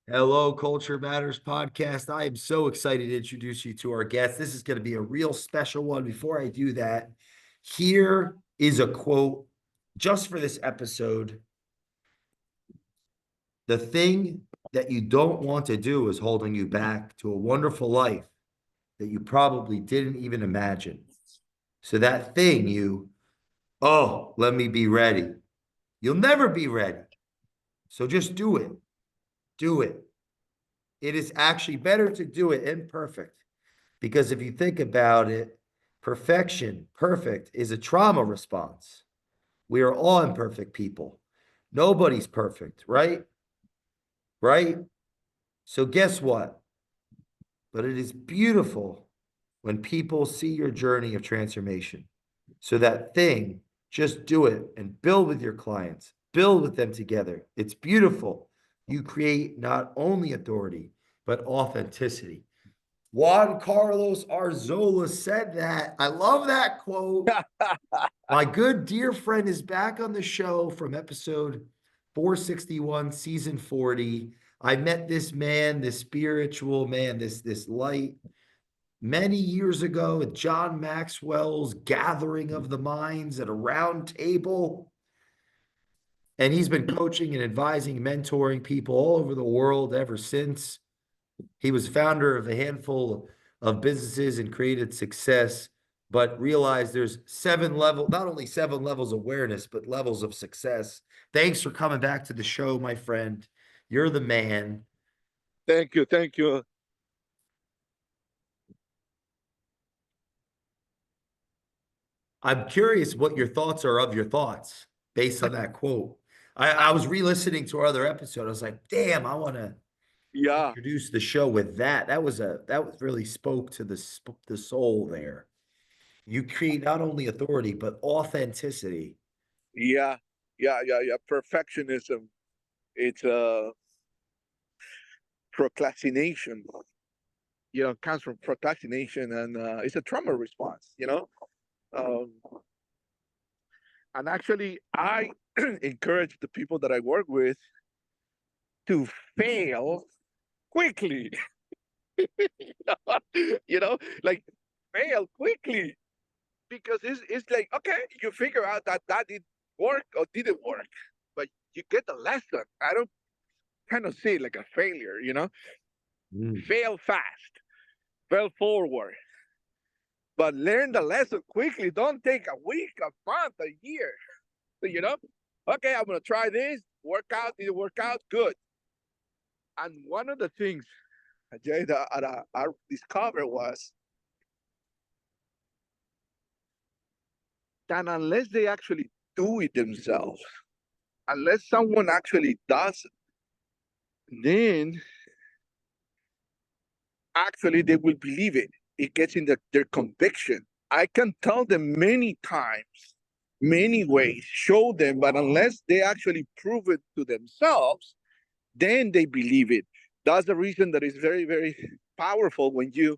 Hello, Culture Matters podcast. I am so excited to introduce you to our guest. This is going to be a real special one. Before I do that, here is a quote just for this episode. The thing that you don't want to do is holding you back to a wonderful life that you probably didn't even imagine. So that thing let me be ready. You'll never be ready. So just do it. Do it. It is actually better to do it imperfect. Because if you think about it, perfect, is a trauma response. We are all imperfect people. Nobody's perfect, right? Right? So guess what? But it is beautiful when people see your journey of transformation. So that thing, just do it and build with your clients, build with them together. It's beautiful. You create not only authority, but authenticity. Juan Carlos Arzola said that. I love that quote. My good dear friend is back on the show from episode 461, season 40. I met this man, this spiritual man, this light many years ago at John Maxwell's Gathering of the Minds at a round table. And he's been coaching and advising, mentoring people all over the world ever since. He was founder of a handful of businesses and created success, but realized there's not only 7 levels of awareness, but levels of success. Thanks for coming back to the show, my friend. You're the man. Thank you. Thank you. I'm curious what your thoughts are of your thoughts based on that quote. I was re-listening to our other episode. I was like, damn, I want to Yeah. introduce the show with that. That was really spoke to the soul there. You create not only authority, but authenticity. Yeah. Yeah. Perfectionism. It's procrastination. Comes from procrastination, and it's a trauma response. Um, and actually, I encourage the people that I work with to fail quickly. you know, like fail quickly, because it's like, okay, you figure out that did work or didn't work, but you get the lesson. I don't kind of see it like a failure. Mm. Fail fast, fail forward, but learn the lesson quickly. Don't take a week, a month, a year. You know, okay, I'm gonna try this. Work out, did it work out? Good. And one of the things, Jay, that I discovered was that unless they actually do it themselves, unless someone actually does it, then actually they will believe it. It gets in their conviction. I can tell them many times, many ways, show them, but unless they actually prove it to themselves, then they believe it. That's the reason that it's very, very powerful when you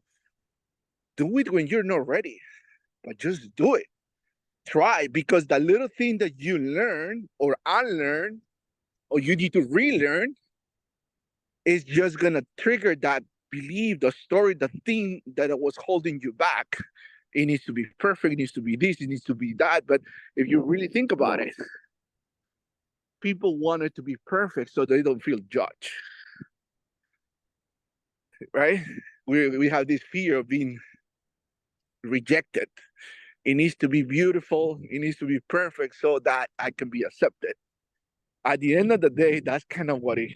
do it when you're not ready, but just do it. Try, because the little thing that you learn or unlearn or you need to relearn is just gonna trigger that belief, the story, the thing that was holding you back. It needs to be perfect, it needs to be this, it needs to be that. But if you really think about it, people want it to be perfect so they don't feel judged, right? We have this fear of being rejected. It needs to be beautiful, it needs to be perfect so that I can be accepted. At the end of the day, that's kind of what it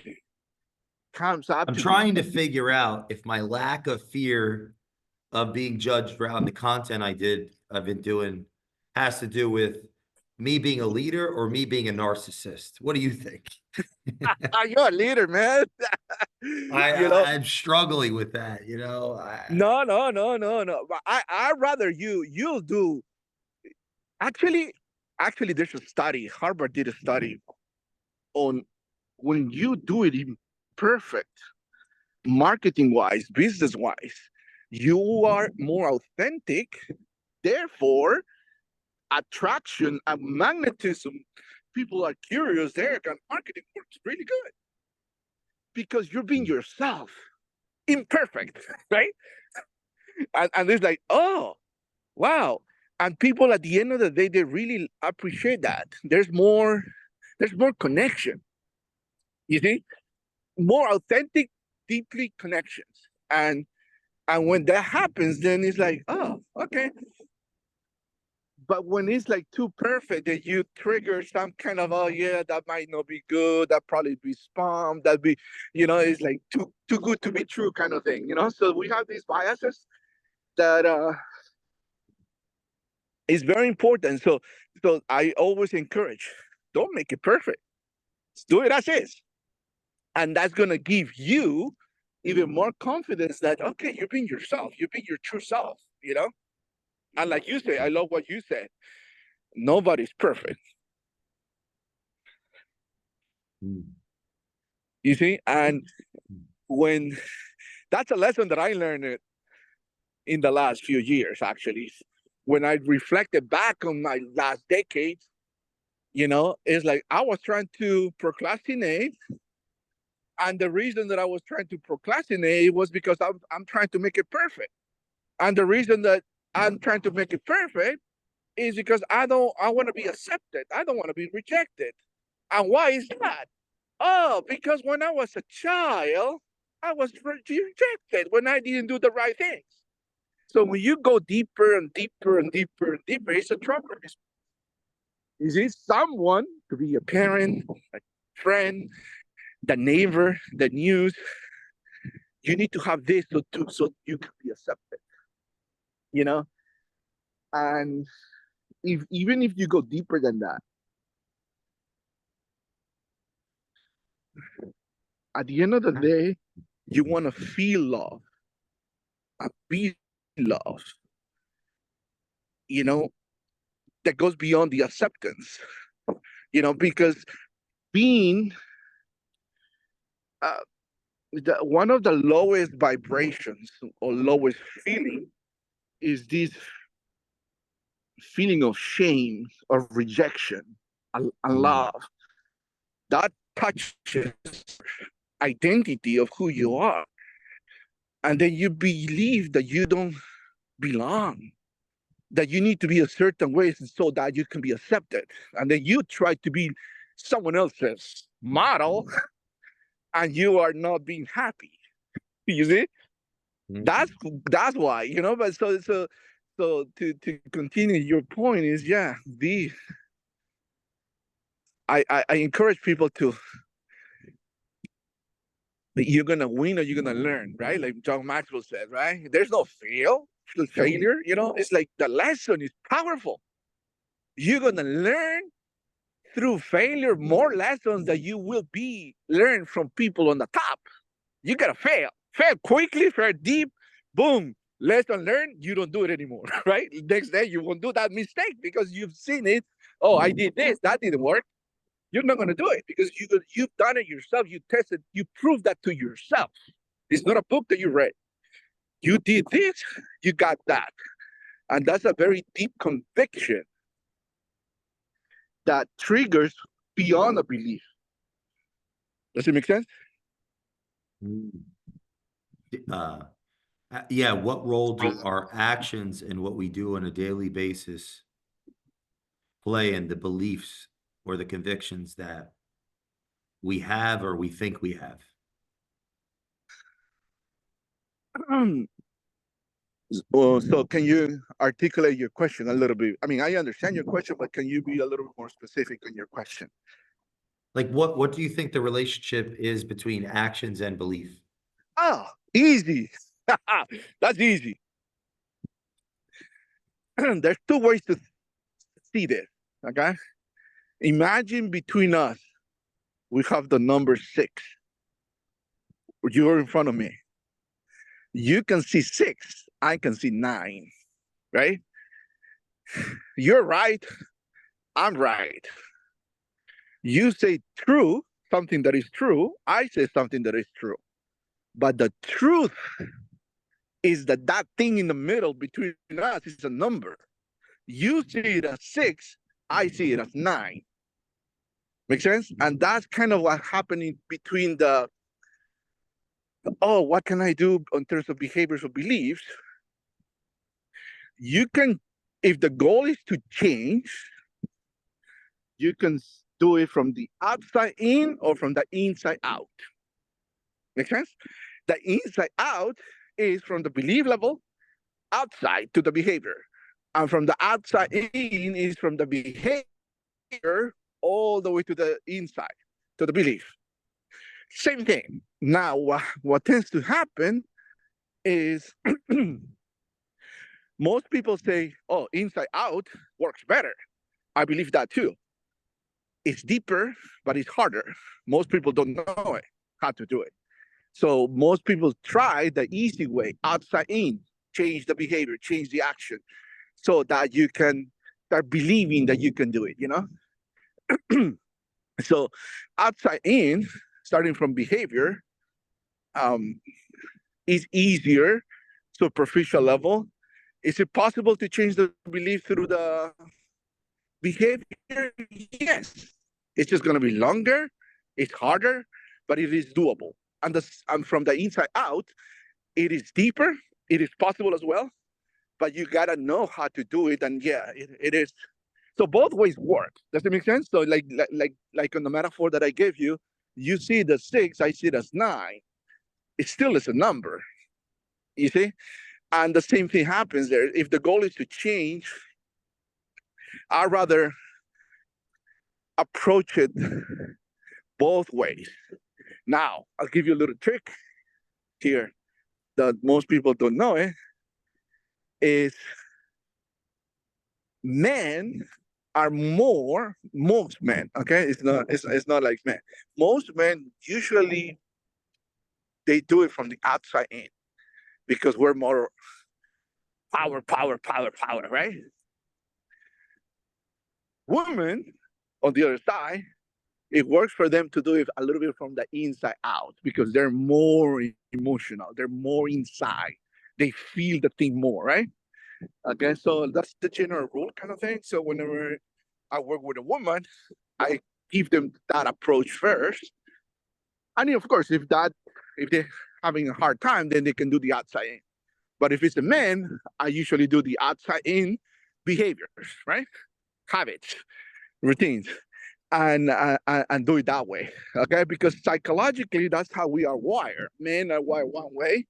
comes up I'm to be. trying to figure out if my lack of fear of being judged around the content I've been doing has to do with me being a leader or me being a narcissist. What do you think? You're a leader, man. I, you know, I I'm struggling with that, you know. no. But I rather you'll do. Actually, actually, there's a study. Harvard did a study on when you do it in perfect, marketing wise, business wise, you are more authentic. Therefore, attraction and magnetism. People are curious there, and marketing works really good because you're being yourself, imperfect, right? And it's like, oh, wow. And people at the end of the day, they really appreciate that. There's more connection. You see, more authentic, deeply connections. And when that happens, then it's like, oh, okay. But when it's like too perfect, that you trigger some kind of, oh yeah, that might not be good, that probably be spam, that be, it's like too good to be true kind of thing, So we have these biases that is very important. So I always encourage, don't make it perfect. Just do it as is. And that's gonna give you even more confidence that, okay, you're being yourself, you're being your true self, And like you say, I love what you said. Nobody's perfect. You see, and when that's a lesson that I learned in the last few years, actually, when I reflected back on my last decade, it's like I was trying to procrastinate. And the reason that I was trying to procrastinate was because I'm trying to make it perfect. And the reason that I'm trying to make it perfect is because I want to be accepted. I don't want to be rejected. And why is that? Oh, because when I was a child, I was rejected when I didn't do the right things. So when you go deeper and deeper and deeper and deeper, it's a trouble. You see, someone, could be a parent, a friend, the neighbor, the news, you need to have this so you can be accepted. And even if you go deeper than that, at the end of the day, you want to feel love and be loved, that goes beyond the acceptance, because being one of the lowest vibrations or lowest feeling is this feeling of shame, of rejection, and love. That touches identity of who you are. And then you believe that you don't belong, that you need to be a certain way so that you can be accepted. And then you try to be someone else's model and you are not being happy. You see? That's why, but so to continue your point is, I encourage people to, you're gonna win or you're gonna learn, right? Like John Maxwell said, right? There's no failure, it's like the lesson is powerful. You're gonna learn through failure more lessons that you will be learned from people on the top. You gotta fail quickly, fail deep, boom, lesson learned, you don't do it anymore, right? Next day you won't do that mistake because you've seen it. Oh, I did this, that didn't work. You're not going to do it because you've done it yourself. You tested, you proved that to yourself. It's not a book that you read. You did this, you got that. And that's a very deep conviction that triggers beyond a belief. Does it make sense? Yeah, what role do our actions and what we do on a daily basis play in the beliefs or the convictions that we have or we think we have? Well, so can you articulate your question a little bit? I mean, I understand your question, but can you be a little more specific on your question? Like what do you think the relationship is between actions and belief? Oh, easy. That's easy. There's two ways to see this, okay? Imagine between us, we have the number 6. You're in front of me. You can see 6, I can see 9, right? You're right, I'm right. You say true, something that is true, I say something that is true. But the truth is that thing in the middle between us is a number. You see it as 6, I see it as 9. Make sense? And that's kind of what's happening between the oh, what can I do in terms of behaviors or beliefs? You can, if the goal is to change, you can do it from the outside in or from the inside out. Make sense? The inside out is from the belief level outside to the behavior. And from the outside in is from the behavior all the way to the inside, to the belief. Same thing. Now, what tends to happen is most people say, oh, inside out works better. I believe that too. It's deeper, but it's harder. Most people don't know it, how to do it. So most people try the easy way, outside in, change the behavior, change the action, so that you can start believing that you can do it, you know? So outside in, starting from behavior, is easier, superficial level. Is it possible to change the belief through the behavior? Yes. It's just going to be longer, it's harder, but it is doable. And from the inside out, it is deeper, it is possible as well, but you got to know how to do it. And yeah, it is. So both ways work. Does it make sense? So like on the metaphor that I gave you, you see the 6, I see it as 9. It still is a number, you see? And the same thing happens there. If the goal is to change, I'd rather approach it both ways. Now, I'll give you a little trick here that most people don't know is men are most men, okay? It's not like men. Most men usually, they do it from the outside in because we're more power, right? Women, on the other side, it works for them to do it a little bit from the inside out because they're more emotional, they're more inside, they feel the thing more, right? Okay, so that's the general rule kind of thing. So whenever I work with a woman, I give them that approach first. And of course, if they're having a hard time, then they can do the outside in. But if it's a man, I usually do the outside in behaviors, right? Habits, routines, and do it that way, okay? Because psychologically, that's how we are wired. Men are wired one way,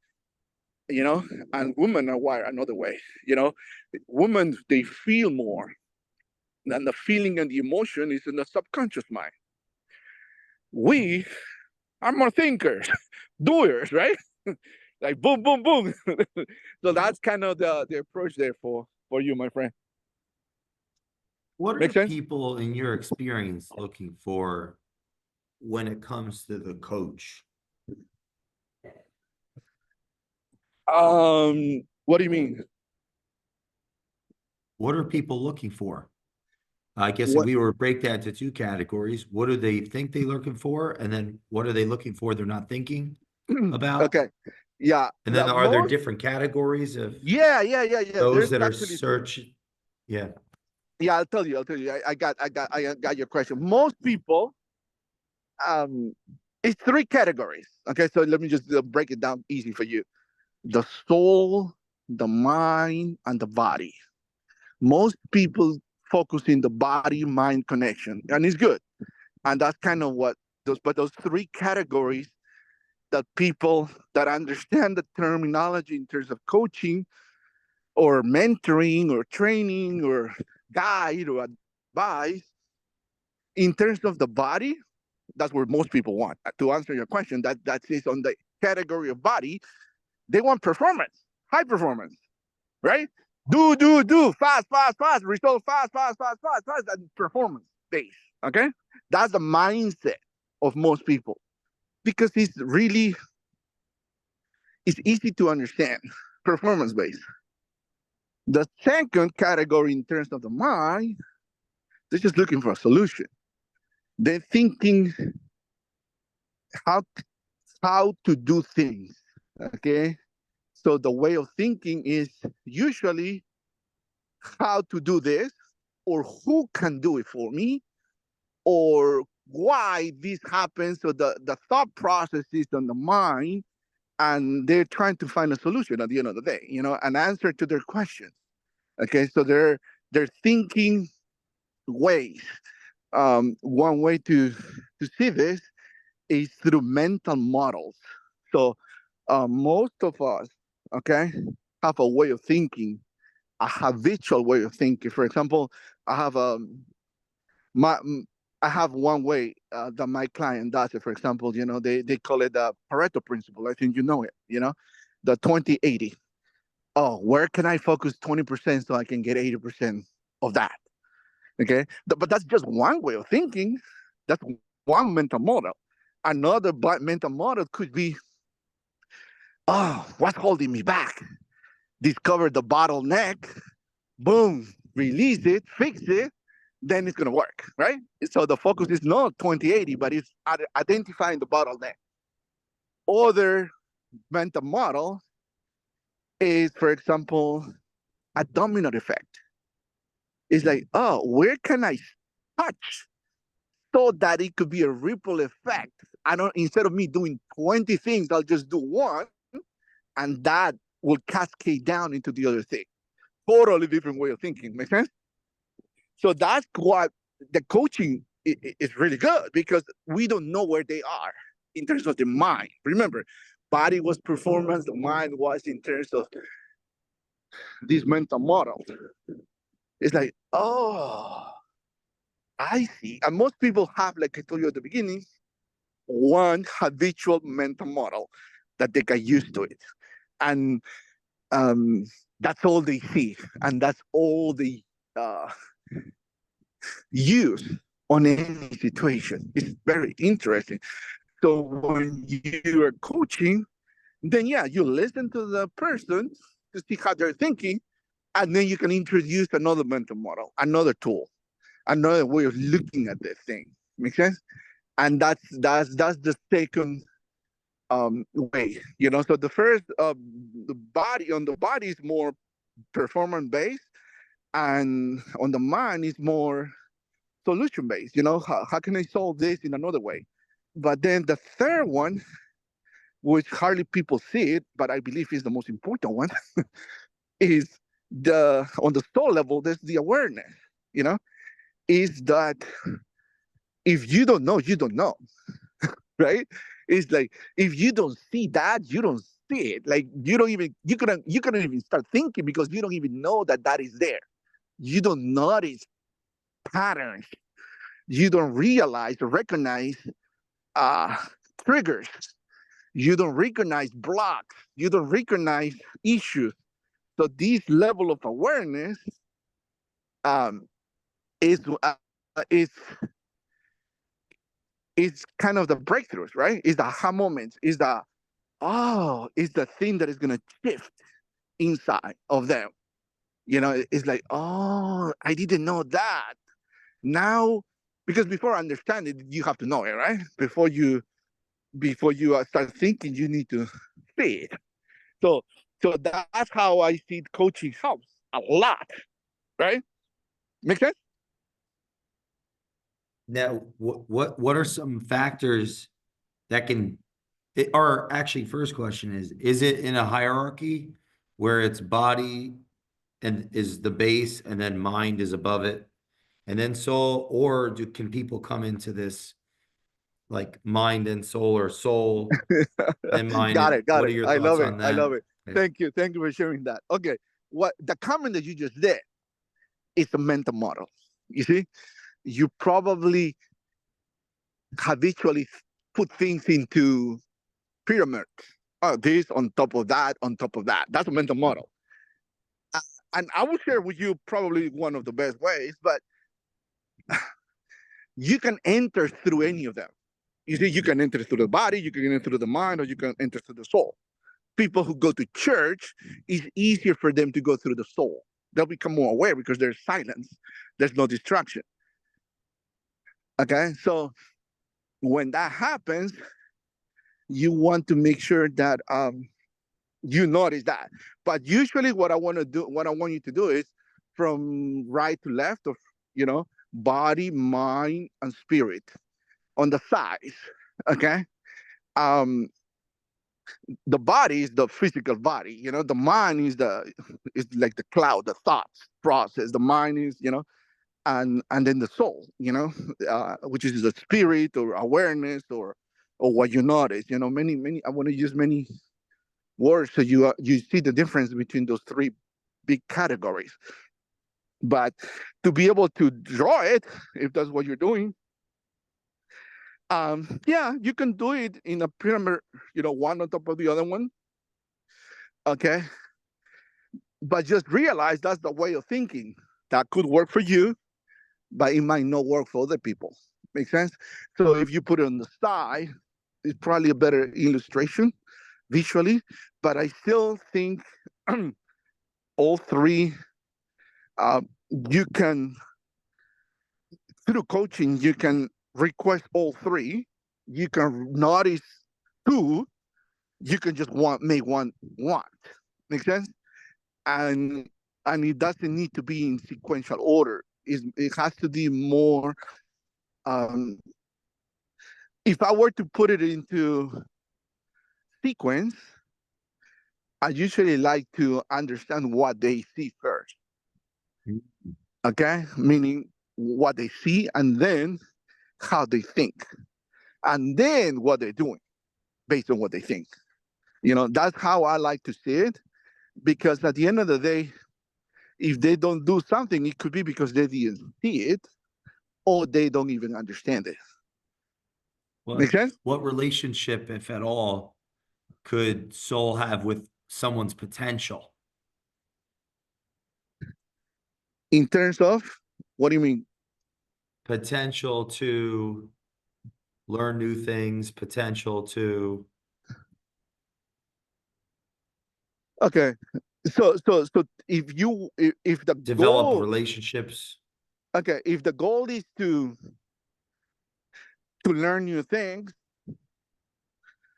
you know, and women are wired another way, you know. Women, they feel more, and the feeling and the emotion is in the subconscious mind. We are more thinkers, doers, right? Like boom, boom, boom. So that's kind of the approach there for you, my friend. What are Make sense? people in your experience looking for when it comes to the coach? What do you mean? What are people looking for? I guess if What? we were to break that into 2 categories, what do they think they're looking for? And then what are they looking for they're not thinking about? Okay. Yeah. And Yeah. then are there different categories of Yeah. those There's that are actually three. searching? Yeah. Yeah, I'll tell you. I got your question. Most people, it's 3 categories. Okay, so let me just break it down easy for you. The soul, the mind, and the body. Most people focus in the body mind connection, and it's good. And that's kind of what those 3 categories that people that understand the terminology in terms of coaching or mentoring or training or guide or advice, in terms of the body, that's where most people want. To answer your question, that is on the category of body, they want performance, high performance, right? Do, fast, result fast, and performance based, okay? That's the mindset of most people because it's easy to understand, performance based. The second category in terms of the mind, they're just looking for a solution. They're thinking how to do things, okay? So the way of thinking is usually how to do this, or who can do it for me, or why this happens. So the thought process is on the mind, and they're trying to find a solution at the end of the day, an answer to their questions. Okay, so they're thinking ways. One way to see this is through mental models. So most of us, okay, have a way of thinking, a habitual way of thinking. For example, I have my I have one way that my client does it. For example, they call it the Pareto principle. I think you know it. The 20-80. Oh, where can I focus 20% so I can get 80% of that? Okay, but that's just one way of thinking. That's one mental model. Another mental model could be, oh, what's holding me back? Discover the bottleneck, boom, release it, fix it, then it's going to work, right? So the focus is not 20-80, but it's identifying the bottleneck. Other mental model is, for example, a domino effect. It's like, oh, where can I touch so that it could be a ripple effect? Instead of me doing 20 things, I'll just do one, and that will cascade down into the other thing. Totally different way of thinking. Make sense? So that's what the coaching is really good, because we don't know where they are in terms of the mind. Remember, body was performance, the mind was in terms of this mental model. It's like, oh, I see. And most people have, like I told you at the beginning, one habitual mental model that they get used to it. And that's all they see. And that's all they use on any situation. It's very interesting. So when you are coaching, then yeah, you listen to the person to see how they're thinking, and then you can introduce another mental model, another tool, another way of looking at this thing. Make sense? And that's the second way. So the first, the body is more performance based, and on the mind is more solution based. How can I solve this in another way? But then the third one, which hardly people see it, but I believe is the most important one, is on the soul level, there's the awareness, is that if you don't know, you don't know, right? It's like, if you don't see that, you don't see it. Like, you couldn't even start thinking, because you don't even know that is there. You don't notice patterns. You don't realize or recognize triggers. You don't recognize blocks. You don't recognize issues. So this level of awareness um, is kind of the breakthroughs, right? Is the aha moments. Is the thing that is going to shift inside of them. It's like, oh, I didn't know that. Now, because before I understand it, you have to know it, right? Before you start thinking, you need to see it. So that's how I see coaching helps a lot, right? Make sense? Now, what are some factors that can, or actually, first question is it in a hierarchy where it's body and is the base and then mind is above it and then soul, or can people come into this like mind and soul, or soul and mind? Got And it. Got what are it. your I thoughts love it. on I that? love it. Yeah. Thank you. Thank you for sharing that. Okay. What the comment that you just did is a mental model. You see, you probably habitually put things into pyramids. Oh, this on top of that, on top of that. That's a mental model. And I will share with you probably one of the best ways, but you can enter through any of them. You see, you can enter through the body, you can enter through the mind, or you can enter through the soul. People who go to church, it's easier for them to go through the soul. They'll become more aware because there's silence, there's no distraction. Okay, so when that happens, you want to make sure that you notice that. But usually, what I want you to do is from right to left of body, mind, and spirit on the sides. Okay, um, The body is the physical body, you know. The mind is like the cloud, the thoughts process. The mind is, you know, and then the soul, you know, which is the spirit or awareness or what you notice. You know, many. I want to use many words so you see the difference between those three big categories. But to be able to draw it, if that's what you're doing, yeah, you can do it in a pyramid, you know, one on top of the other one. Okay, but just realize that's the way of thinking that could work for you, but it might not work for other people. Make sense? So if you put it on the side, it's probably a better illustration visually. But I still think all three, uh, you can, through coaching, you can request all three. You can notice two. You can just make one want. Make sense? And it doesn't need to be in sequential order. It has to be more. Um, if I were to put it into sequence, I usually like to understand what they see first. Okay, meaning what they see, and then how they think, and then what they're doing based on what they think. You know, that's how I like to see it, because at the end of the day, if they don't do something, it could be because they didn't see it or they don't even understand it. Make sense? What relationship, if at all, could soul have with someone's potential? In terms of, what do you mean? Potential to learn new things, potential to Okay. So if the develop goal, relationships. okay, if the goal is to learn new things,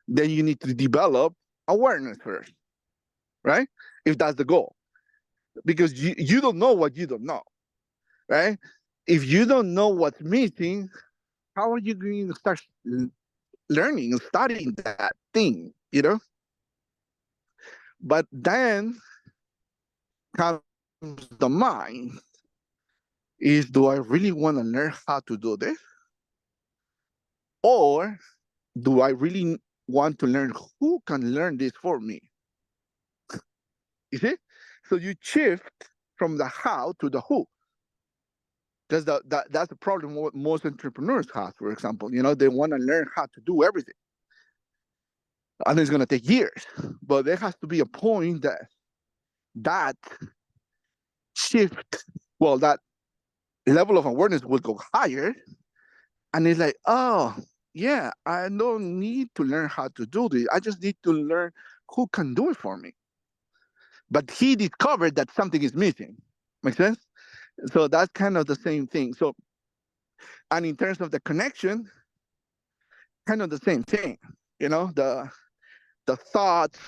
then you need to develop awareness first, right? If that's the goal, because you don't know what you don't know, right? If you don't know what's missing, how are you going to start learning and studying that thing, you know? But then comes the mind, is, do I really want to learn how to do this? Or do I really want to learn who can learn this for me? You see? So you shift from the how to the who. That's the problem what most entrepreneurs have, for example. You know, they want to learn how to do everything. And it's going to take years. But there has to be a point that shift, well, that level of awareness will go higher. And it's like, oh, yeah, I don't need to learn how to do this. I just need to learn who can do it for me. But he discovered that something is missing. Make sense? So that's kind of the same thing. So, and in terms of the connection, kind of the same thing. You know, the thoughts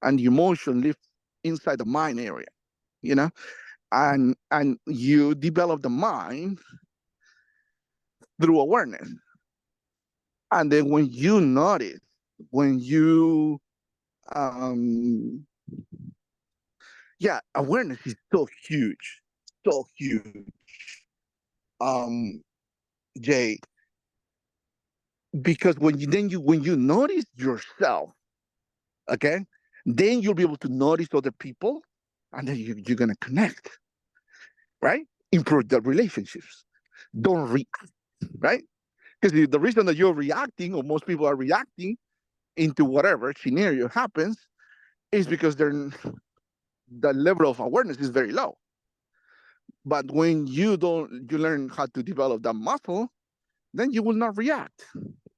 and the emotion live inside the mind area. You know, and you develop the mind through awareness. And then when you notice, when you yeah, awareness is so huge, so huge. Jay, because when you notice yourself, okay, then you'll be able to notice other people, and then you're gonna connect, right? Improve the relationships. Don't react, right? Because the reason that you're reacting, or most people are reacting into whatever scenario happens, is because the level of awareness is very low. But when you learn how to develop that muscle, then you will not react.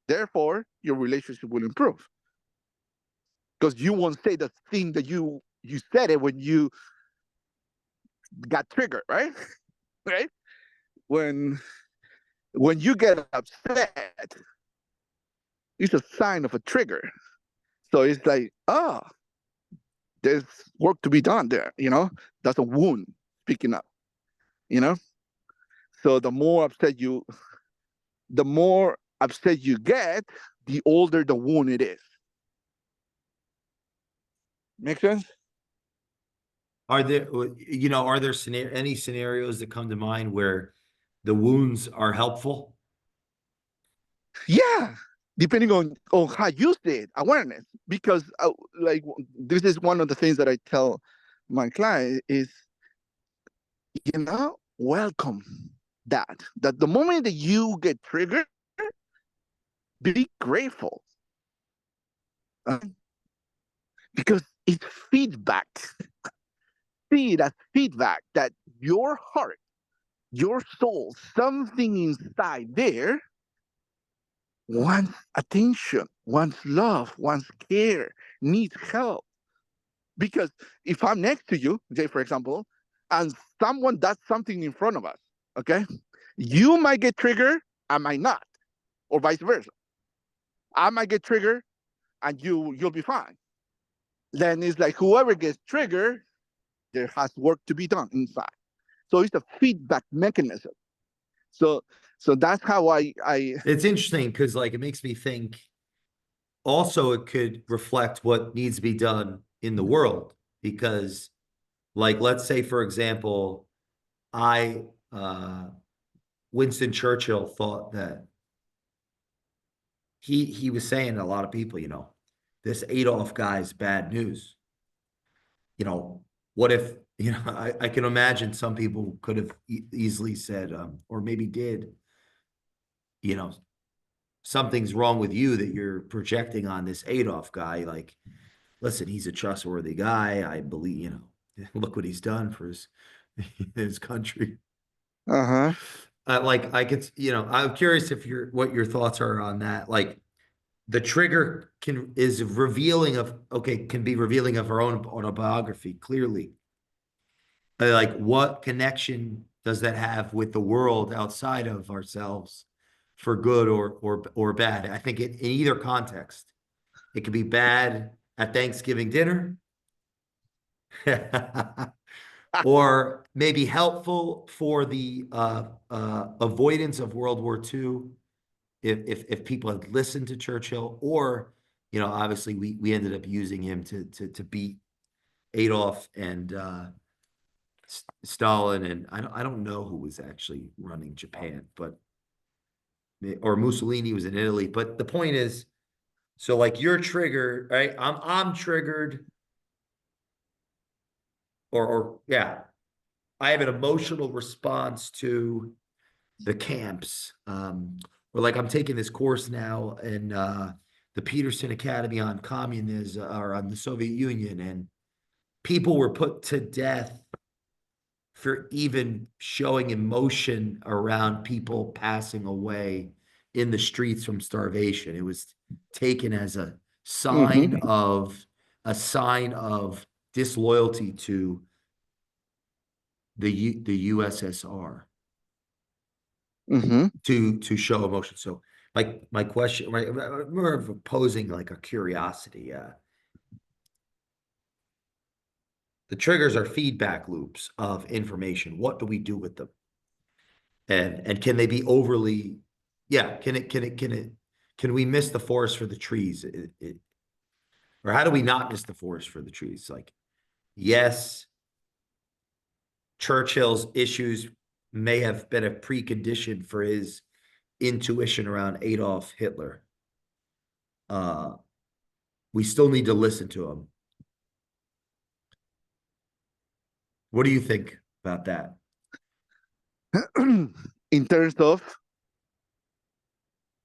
Therefore, your relationship will improve, because you won't say the thing that you said it when you got triggered, right? Right? When you get upset, it's a sign of a trigger. So it's like, oh, there's work to be done there. You know, that's a wound speaking up. You know, so the more upset you get, the older the wound it is. Make sense? Are there, are there any scenarios that come to mind where the wounds are helpful? Yeah, depending on how you see it, awareness. Because like this is one of the things that I tell my client is, welcome that. That the moment that you get triggered, be grateful. Because it's feedback. See it as feedback that your heart, your soul, something inside there wants attention, wants love, wants care, needs help. Because if I'm next to you, Jay, for example, and someone does something in front of us, okay, you might get triggered, I might not, or vice versa. I might get triggered, and you'll be fine. Then it's like whoever gets triggered, there has work to be done inside. So it's a feedback mechanism. So that's how I It's interesting because like it makes me think also it could reflect what needs to be done in the world because like let's say for example I Winston Churchill thought that he was saying to a lot of people, this Adolf guy's bad news. What if, I can imagine some people could have easily said, or maybe did, you know, something's wrong with you that you're projecting on this Adolf guy. Like, listen, he's a trustworthy guy. I believe, look what he's done for his country. uh-huh. Like I could, I'm curious if what your thoughts are on that. Like the trigger can be revealing of our own autobiography, clearly. Like what connection does that have with the world outside of ourselves for good or bad? I think in either context, it could be bad at Thanksgiving dinner or maybe helpful for the avoidance of World War II if people had listened to Churchill, or obviously we ended up using him to beat Adolf and Stalin, and I don't know who was actually running Japan, but or Mussolini was in Italy. But the point is, so like you're triggered, right? I'm triggered, or yeah, I have an emotional response to the camps. Or like I'm taking this course now in the Peterson Academy on communism or on the Soviet Union, and people were put to death for even showing emotion around people passing away in the streets from starvation. It was taken as a sign Mm-hmm. of disloyalty to the USSR Mm-hmm. to show emotion. So my question, right, more of posing like a curiosity. The triggers are feedback loops of information. What do we do with them? And can they be overly, yeah, can we miss the forest for the trees? Or how do we not miss the forest for the trees? Like, yes, Churchill's issues may have been a precondition for his intuition around Adolf Hitler. We still need to listen to him. What do you think about that? In terms of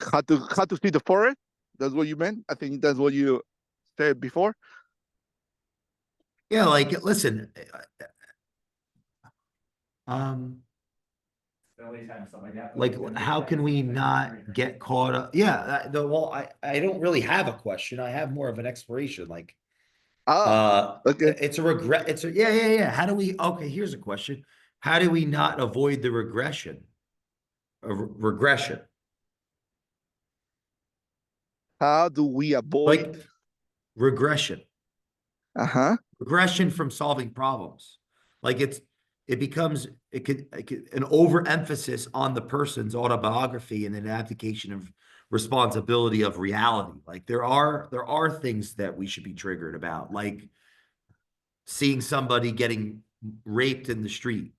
how to see the forest, that's what you meant. I think that's what you said before. Yeah, like listen, um, like how can we not get caught up? Yeah, well, I don't really have a question. I have more of an exploration. Like, Okay. it's a regret. Yeah. How do we? Okay, here's a question. How do we not avoid the regression? Regression, How do we avoid? like regression. Uh-huh. Regression from solving problems. Like it could an overemphasis on the person's autobiography and an abdication of responsibility of reality. Like there are things that we should be triggered about, like seeing somebody getting raped in the street.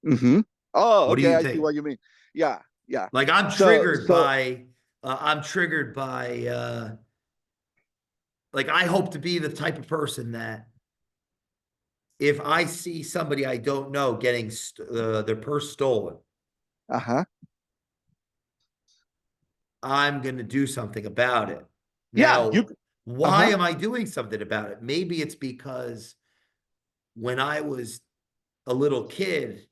Mm-hmm. Oh, What do okay. you I see think? what you mean. Yeah, yeah. Like I'm triggered by like I hope to be the type of person that if I see somebody I don't know getting their purse stolen, Uh-huh. I'm going to do something about it. Yeah, you Now, why uh-huh. am I doing something about it? Maybe it's because when I was a little kid,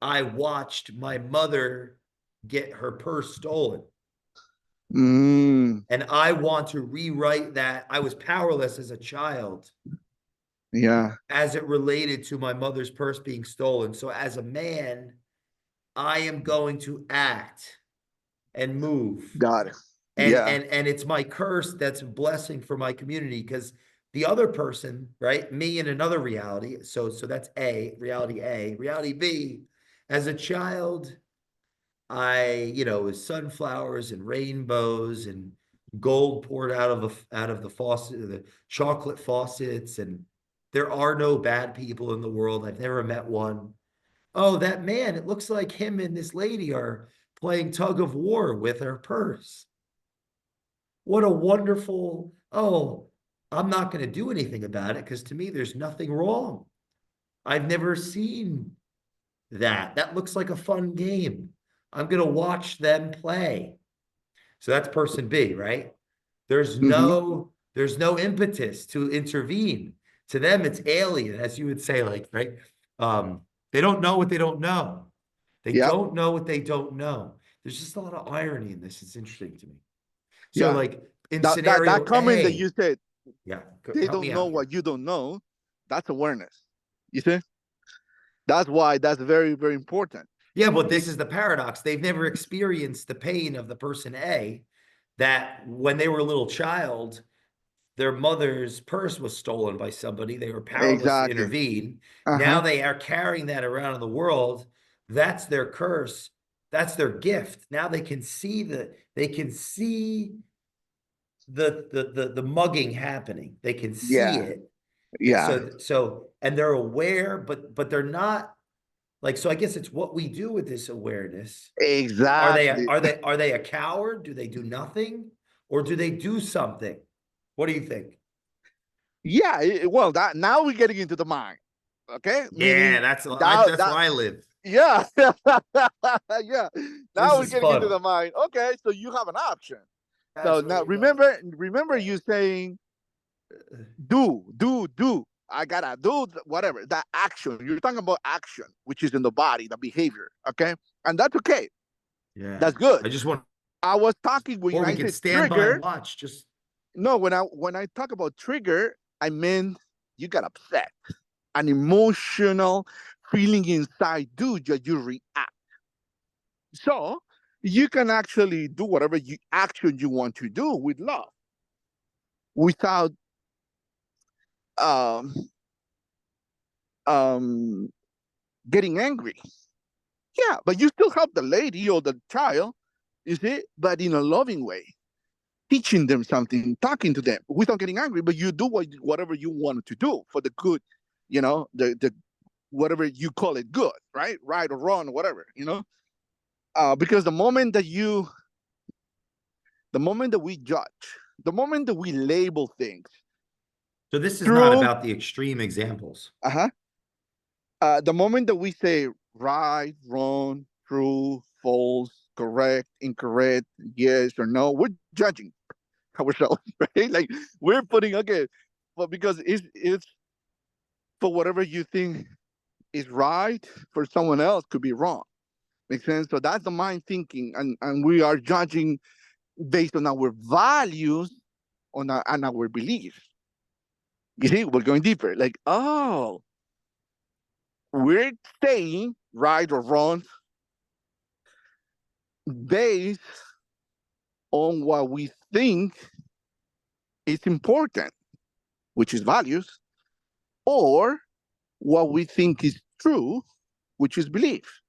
I watched my mother get her purse stolen. Mm, And I want to rewrite that. I was powerless as a child yeah, as it related to my mother's purse being stolen. So as a man, I am going to act and move. got it. And Yeah. and it's my curse that's a blessing for my community because the other person, right? Me in another reality. So that's A, reality A. Reality B, as a child, it was sunflowers and rainbows and gold poured out of the faucet, the chocolate faucets, and there are no bad people in the world. I've never met one. Oh, that man, it looks like him and this lady are playing tug of war with her purse. What a wonderful, oh, I'm not going to do anything about it because to me, there's nothing wrong. I've never seen that. That looks like a fun game. I'm going to watch them play. So that's person B, right? There's Mm-hmm. no there's no impetus to intervene. To them, it's alien, as you would say, like, right? They don't know what they don't know. They Yep. don't know what they don't know. There's just a lot of irony in this. It's interesting to me. So, Yeah. like in That scenario comment that you A, said, yeah, they help don't me know out here. what you don't know, that's awareness. You see? That's why that's very, very important. Yeah, but Be- this is the paradox. They've never experienced the pain of the person A that when they were a little child, their mother's purse was stolen by somebody. They were powerless to exactly. intervene. Now Uh-huh. they are carrying that around in the world. That's their curse. That's their gift. Now they can see the mugging happening. They can see Yeah. it. And Yeah. and they're aware, but they're not like so I guess it's what we do with this awareness. Exactly. Are they a coward? Do they do nothing? Or do they do something? What do you think? Yeah. Well, that now we're getting into the mind. Okay. Yeah, Meaning that that's where I live. yeah. Yeah. This Now we're is getting into fun. the mind. Okay, so you have an option. So That's now really fun. remember you saying do. I gotta do whatever that action. You're talking about action, which is in the body, the behavior. Okay, and that's okay. Yeah. That's good. I just want I was talking when or we I could said stand by and trigger. watch. Just No, when I talk about trigger, I meant you got upset, an emotional feeling inside, dude, that you react. So you can actually do whatever action you want to do with love without um, um, getting angry. Yeah, but you still help the lady or the child, you see, but in a loving way, teaching them something, talking to them without getting angry. But you do whatever you want to do for the good, the whatever you call it good, right or wrong, or whatever, because the moment that we judge, the moment that we label things so this is not through, about the extreme examples. uh-huh, the moment that we say right, wrong, true, false, correct, incorrect, yes or no, we're judging ourselves, right? Like we're putting okay, but because it's for whatever you think is right for someone else could be wrong. Makes sense? So that's the mind thinking, and we are judging based on our values, on our beliefs. You see, we're going deeper. Like, oh, we're saying right or wrong based on what we think is important, which is values, or what we think is true, which is belief.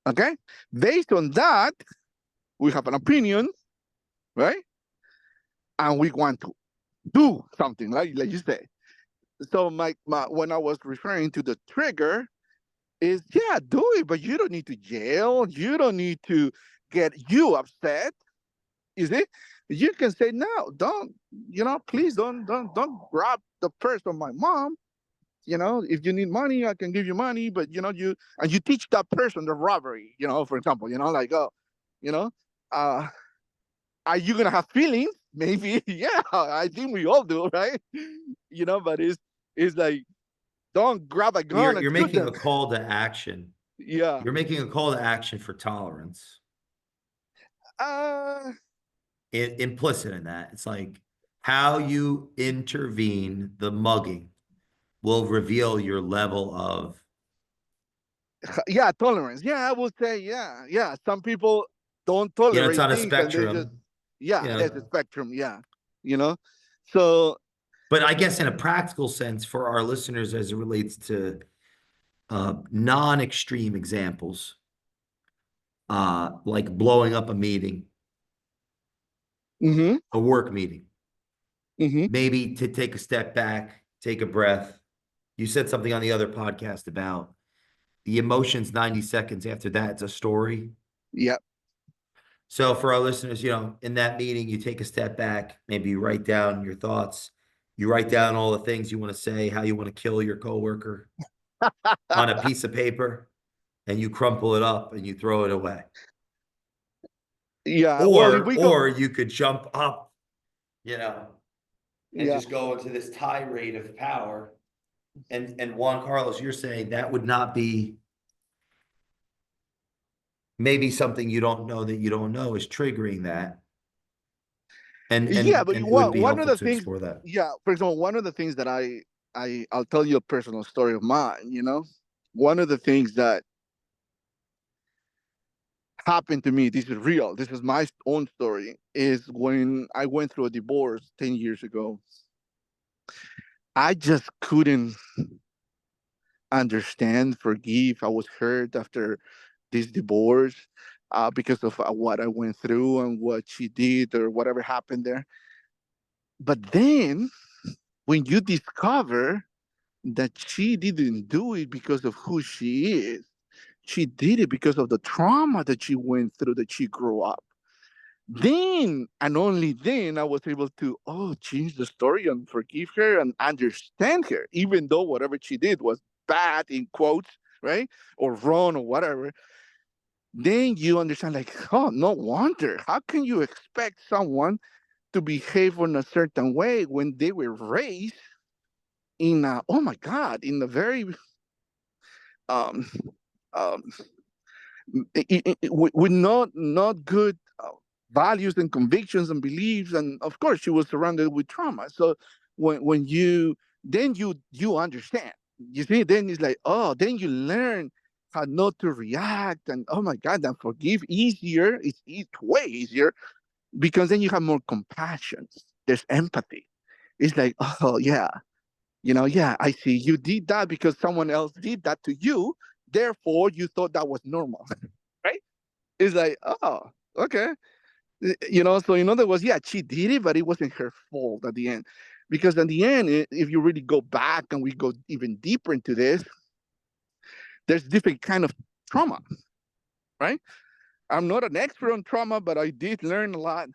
Okay? Based on that, we have an opinion, right? And we want to do something, like you say. So my when I was referring to the trigger is, yeah, do it, but you don't need to jail. You don't need to get you upset. You see, you can say no, don't, please don't grab the purse of my mom. If you need money, I can give you money, but you teach that person the robbery, for example, like, oh, you know, uh, are you gonna have feelings? Maybe, yeah, I think we all do, right? But it's like, don't grab a gun and You're shoot making them. a call to action. Yeah. You're making a call to action for tolerance. Uh, Implicit in that, it's like how you intervene the mugging will reveal your level of, yeah, tolerance. Yeah, I would say, yeah, yeah. Some people don't it's tolerate on a things, and they just, spectrum, you yeah, there's a know. spectrum. Yeah, you know. So, But I guess in a practical sense for our listeners, as it relates to non-extreme examples, like blowing up a meeting, mm-hmm, a work meeting, mm-hmm, maybe to take a step back, take a breath. You said something on the other podcast about the emotions 90 seconds after that, it's a story. yeah, So for our listeners, in that meeting, you take a step back, maybe you write down your thoughts, you write down all the things you want to say, how you want to kill your coworker on a piece of paper, and you crumple it up and you throw it away. yeah. Well, if Or we go, or you could jump up, you know, and yeah, just go into this tirade of power. And Juan Carlos, you're saying that would not be maybe something you don't know that you don't know is triggering that. And yeah. and But and it would be one of helpful the to things, explore that. yeah. For example, one of the things that I'll tell you a personal story of mine. One of the things that happened to me, this is real, this is my own story, is when I went through a divorce 10 years ago. I just couldn't understand, forgive. I was hurt after this divorce, because of what I went through and what she did or whatever happened there. But then when you discover that she didn't do it because of who she is, she did it because of the trauma that she went through, that she grew up. Then and only then I was able to, change the story and forgive her and understand her, even though whatever she did was bad in quotes, right? Or wrong or whatever. Then you understand, like, oh, no wonder. How can you expect someone to behave in a certain way when they were raised in a, oh my God, in a very um um with not good values and convictions and beliefs, and of course she was surrounded with trauma. So when you then you understand, you see, then it's like, oh, then you learn how not to react, and oh my God, and forgive easier. It's way easier, because then you have more compassion. There's empathy. It's like, oh yeah, yeah, I see, you did that because someone else did that to you, therefore you thought that was normal. Right? It's like, oh, okay. So in other words, yeah, she did it, but it wasn't her fault at the end. Because at the end, if you really go back and we go even deeper into this, there's different kind of trauma, right? I'm not an expert on trauma, but I did learn a lot.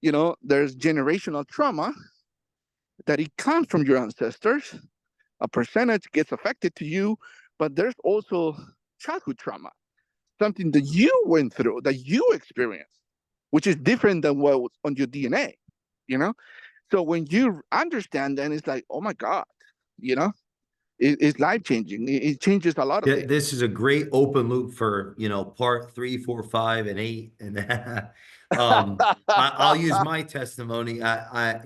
There's generational trauma that it comes from your ancestors. A percentage gets affected to you, but there's also childhood trauma, something that you went through, that you experienced, which is different than what was on your DNA, you know? So when you understand, then it's like, oh my God, you know, it's life changing. It changes a lot of things. This is a great open loop for, part 3, 4, 5, and 8. And I'll use my testimony. I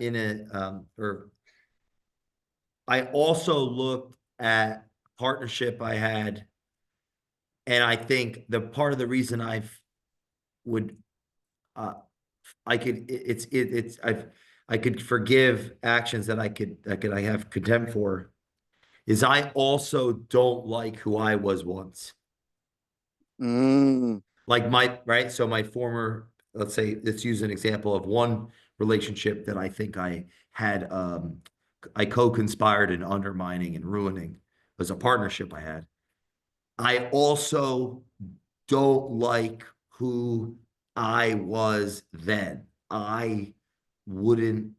also looked at partnership I had, and I think the part of the reason would, uh, I could, I could forgive actions that I have contempt for, is I also don't like who I was once. Mm, Like right? So my former, let's say, let's use an example of one relationship that I think I had, I co-conspired in undermining and ruining, was a partnership I had. I also don't like who I was then. I wouldn't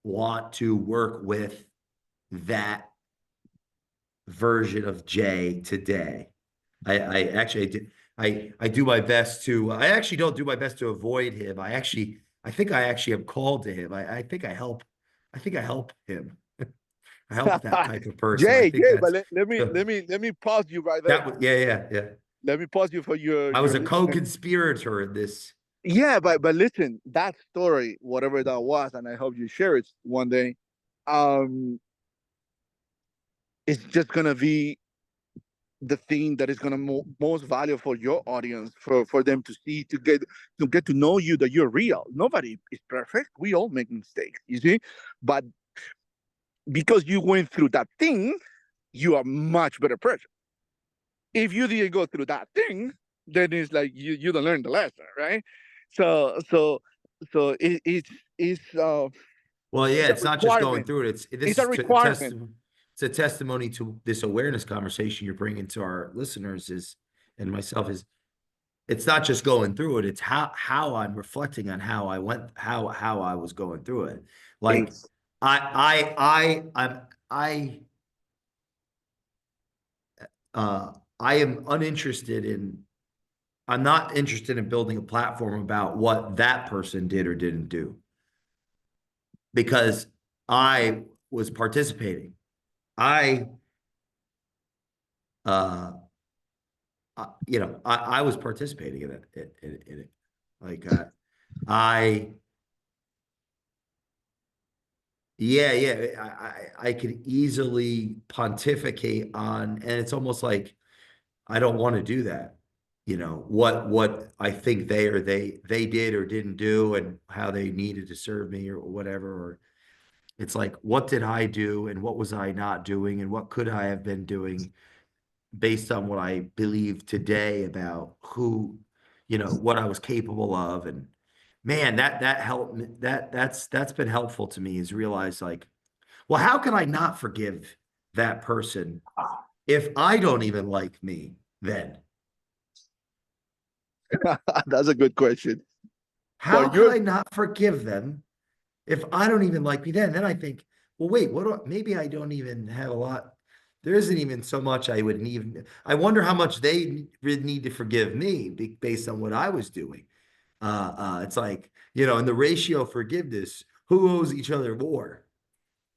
want to work with that version of Jay today. I actually did. I do my best to. I actually don't do my best to avoid him. I think I actually have called to him. I think I help. I think I help him. I help that type of person. I think Jay, but that's let me pause you right there. that. Yeah, yeah, yeah. Let me pause you for I was your a listener. co-conspirator in this. Yeah, but listen, that story, whatever that was, and I hope you share it one day, it's just gonna be the thing that is gonna most value for your audience, for them to see, to get to know you, that you're real. Nobody is perfect. We all make mistakes, you see, but because you went through that thing, you are a much better person. If you didn't go through that thing, then it's like you don't learn the lesson, right? So so so it's Well, yeah, it's a it's not just going requirement. through it. It's This a is requirement. it's a testimony to this awareness conversation you're bringing to our listeners is, and myself, is it's not just going through it. It's how I'm reflecting on how I went, how I was going through it. Like It's I I am uninterested in. I'm not interested in building a platform about what that person did or didn't do, because I was participating. I, uh, I was participating in it. Like, I, yeah, yeah, I could easily pontificate on, and it's almost like I don't want to do that. What I think they did or didn't do, and how they needed to serve me or whatever. Or it's like, what did I do, and what was I not doing, and what could I have been doing based on what I believe today about what I was capable of. And man, that helped me. That's been helpful to me, is realize, like, well, how can I not forgive that person if I don't even like me then? that's a good question. How But could you're I not forgive them if I don't even like me then? Then I think, well, wait, maybe I don't even have a lot. There isn't even so much I would even. I wonder how much they would need to forgive me based on what I was doing. It's like, in the ratio of forgiveness, who owes each other more?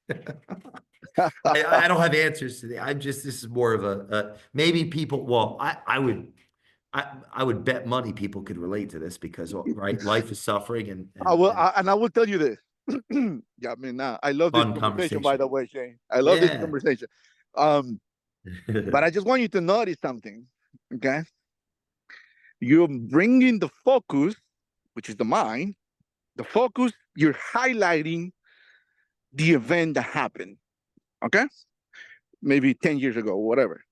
I don't have answers to that. This is more of maybe people. Well, I would bet money people could relate to this, because, right, life is suffering, and I will tell you this. Yeah, I mean, I love this fun conversation, by conversation. the way, Shane. I love this Yeah. conversation. Um, but I just want you to notice something, okay? You're bringing the focus, which is the mind, the focus, you're highlighting the event that happened, okay? Maybe 10 years ago, whatever.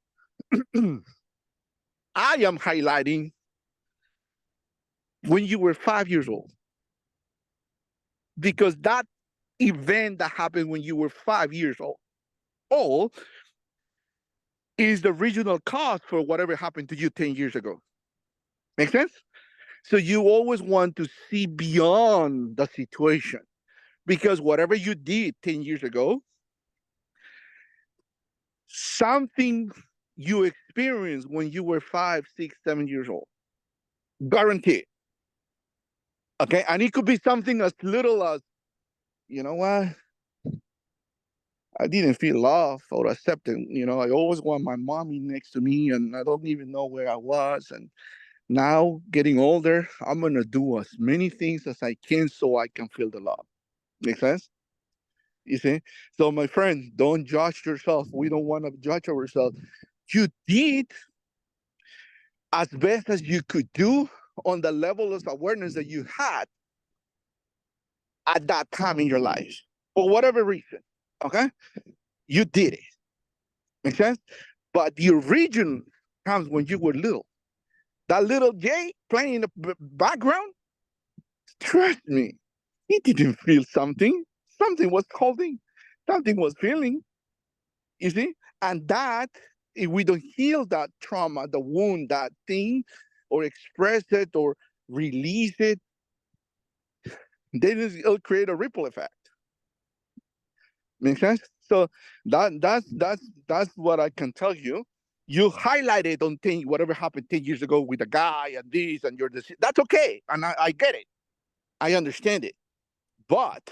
I am highlighting when you were 5 years old, because that event that happened when you were 5 years old is the regional cause for whatever happened to you 10 years ago. Make sense? So you always want to see beyond the situation, because whatever you did 10 years ago, something you experienced when you were 5, 6, 7 years old. Guaranteed. Okay. And it could be something as little as, you know what? I didn't feel loved or accepted. I always want my mommy next to me, and I don't even know where I was. And now, getting older, I'm going to do as many things as I can so I can feel the love. Make sense? You see? So, my friend, don't judge yourself. We don't want to judge ourselves. You did as best as you could do on the level of awareness that you had at that time in your life, for whatever reason. Okay? You did it. Make sense? But the origin comes when you were little. That little Jay playing in the background, trust me, He didn't feel something. Something was holding. Something was feeling. You see? And that, if we don't heal that trauma, the wound, that thing, or express it or release it, then it'll create a ripple effect. Make sense? So that's what I can tell you. You highlighted on things, whatever happened 10 years ago with a guy and this and that's okay. And I get it. I understand it. But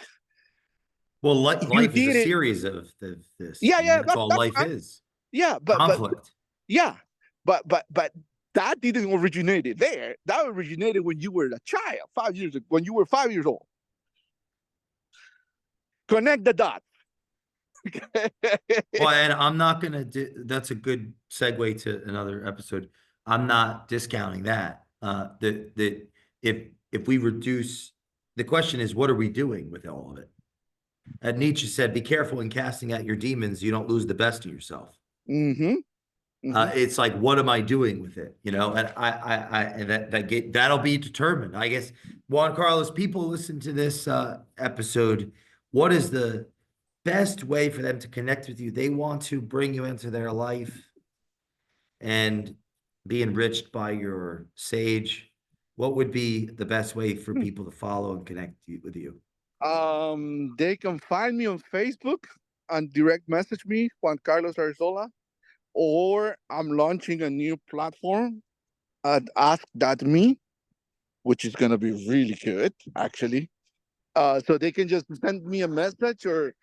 Well, you life is a did it. series of this. Yeah, I mean, yeah, that's all that's life fine. is. Yeah, Conflict. yeah, but that didn't originate there. That originated when you were a child, 5 years ago, when you were 5 years old. Connect the dots. Well, and I'm not gonna do. That's a good segue to another episode. I'm not discounting that. That if we reduce, the question is, what are we doing with all of it? And Nietzsche said, "Be careful in casting out your demons. You don't lose the best of yourself." Mm-hmm. Mm-hmm. It's like, what am I doing with it? You know, and and that'll be determined. I guess, Juan Carlos, people listen to this episode. What is the best way for them to connect with you? They want to bring you into their life and be enriched by your sage. What would be the best way for people to follow and connect with you? They can find me on Facebook and direct message me, Juan Carlos Arzola, or I'm launching a new platform at Ask.me, which is gonna be really good, actually. So they can just send me a message or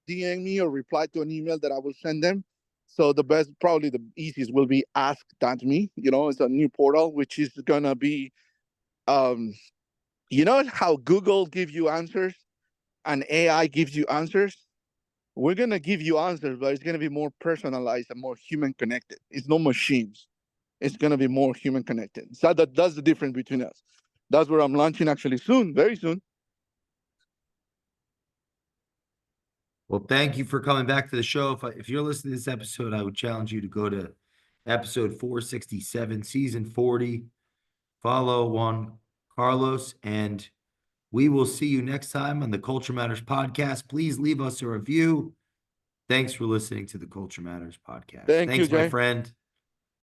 DM me or reply to an email that I will send them. So the best, probably the easiest, will be Ask.me. It's a new portal which is gonna be, um, how Google gives you answers and AI gives you answers. We're gonna give you answers, but it's gonna be more personalized and more human connected. It's no machines. It's gonna be more human connected. So that's the difference between us. That's where I'm launching actually soon, very soon. Well, thank you for coming back to the show. If you're listening to this episode, I would challenge you to go to episode 467, season 40. Follow Juan Carlos, and we will see you next time on the Culture Matters podcast. Please leave us a review. Thanks for listening to the Culture Matters podcast. Thank you, Thanks, my Jay. friend.